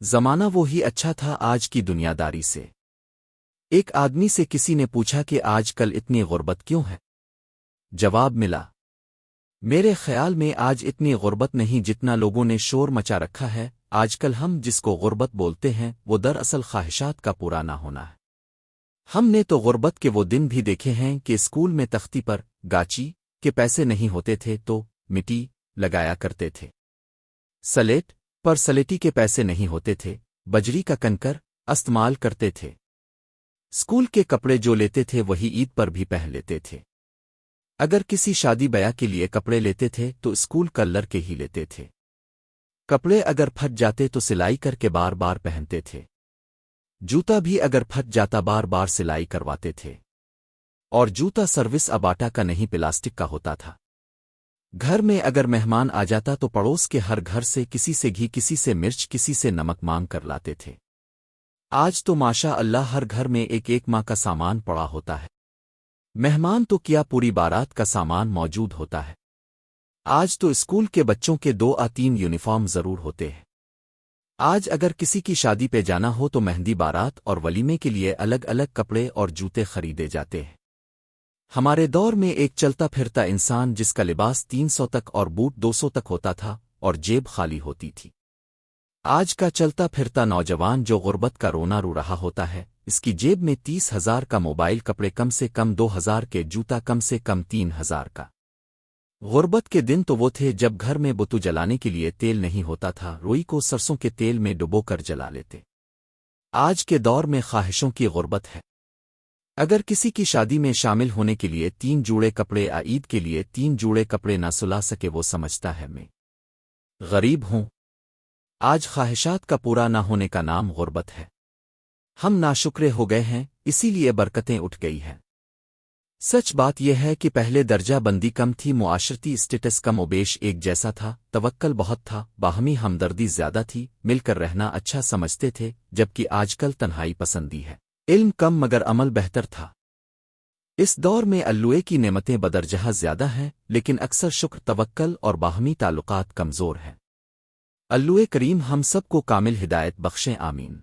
زمانہ وہی اچھا تھا آج کی دنیا داری سے۔ ایک آدمی سے کسی نے پوچھا کہ آج کل اتنی غربت کیوں ہے؟ جواب ملا، میرے خیال میں آج اتنی غربت نہیں جتنا لوگوں نے شور مچا رکھا ہے۔ آج کل ہم جس کو غربت بولتے ہیں وہ دراصل خواہشات کا پورا نہ ہونا ہے۔ ہم نے تو غربت کے وہ دن بھی دیکھے ہیں کہ اسکول میں تختی پر گاچی کے پیسے نہیں ہوتے تھے تو مٹی لگایا کرتے تھے، سلیٹ پر سلیٹی کے پیسے نہیں ہوتے تھے، بجری کا کنکر استعمال کرتے تھے، اسکول کے کپڑے جو لیتے تھے وہی عید پر بھی پہن لیتے تھے، اگر کسی شادی بیاہ کے لیے کپڑے لیتے تھے تو اسکول کلر کے ہی لیتے تھے، کپڑے اگر پھٹ جاتے تو سلائی کر کے بار بار پہنتے تھے، جوتا بھی اگر پھٹ جاتا بار بار سلائی کرواتے تھے، اور جوتا سروس اب آٹا کا نہیں پلاسٹک کا ہوتا تھا۔ گھر میں اگر مہمان آ جاتا تو پڑوس کے ہر گھر سے کسی سے گھی، کسی سے مرچ، کسی سے نمک مانگ کر لاتے تھے۔ آج تو ماشاء اللہ ہر گھر میں ایک ایک ماہ کا سامان پڑا ہوتا ہے، مہمان تو کیا پوری بارات کا سامان موجود ہوتا ہے۔ آج تو اسکول کے بچوں کے 2 یا 3 یونیفارم ضرور ہوتے ہیں۔ آج اگر کسی کی شادی پہ جانا ہو تو مہندی، بارات اور ولیمے کے لیے الگ الگ کپڑے اور جوتے خریدے جاتے ہیں۔ ہمارے دور میں ایک چلتا پھرتا انسان جس کا لباس 300 تک اور بوٹ 200 تک ہوتا تھا اور جیب خالی ہوتی تھی۔ آج کا چلتا پھرتا نوجوان جو غربت کا رونا رو رہا ہوتا ہے، اس کی جیب میں 30,000 کا موبائل، کپڑے کم سے کم 2,000 کے، جوتا کم سے کم 3,000 کا۔ غربت کے دن تو وہ تھے جب گھر میں بتو جلانے کے لیے تیل نہیں ہوتا تھا، روئی کو سرسوں کے تیل میں ڈبو کر جلا لیتے۔ آج کے دور میں خواہشوں کی غربت ہے۔ اگر کسی کی شادی میں شامل ہونے کے لیے 3 جوڑے کپڑے یا عید کے لیے 3 جوڑے کپڑے نہ سلا سکے وہ سمجھتا ہے میں غریب ہوں۔ آج خواہشات کا پورا نہ ہونے کا نام غربت ہے۔ ہم ناشکرے ہو گئے ہیں، اسی لیے برکتیں اٹھ گئی ہیں۔ سچ بات یہ ہے کہ پہلے درجہ بندی کم تھی، معاشرتی اسٹیٹس کم و بیش ایک جیسا تھا، توکل بہت تھا، باہمی ہمدردی زیادہ تھی، مل کر رہنا اچھا سمجھتے تھے، جبکہ آج کل تنہائی پسندی ہے، علم کم مگر عمل بہتر تھا۔ اس دور میں اللوے کی نعمتیں بدرجہ زیادہ ہیں، لیکن اکثر شکر، توکل اور باہمی تعلقات کمزور ہیں۔ اللوے کریم ہم سب کو کامل ہدایت بخشیں، آمین۔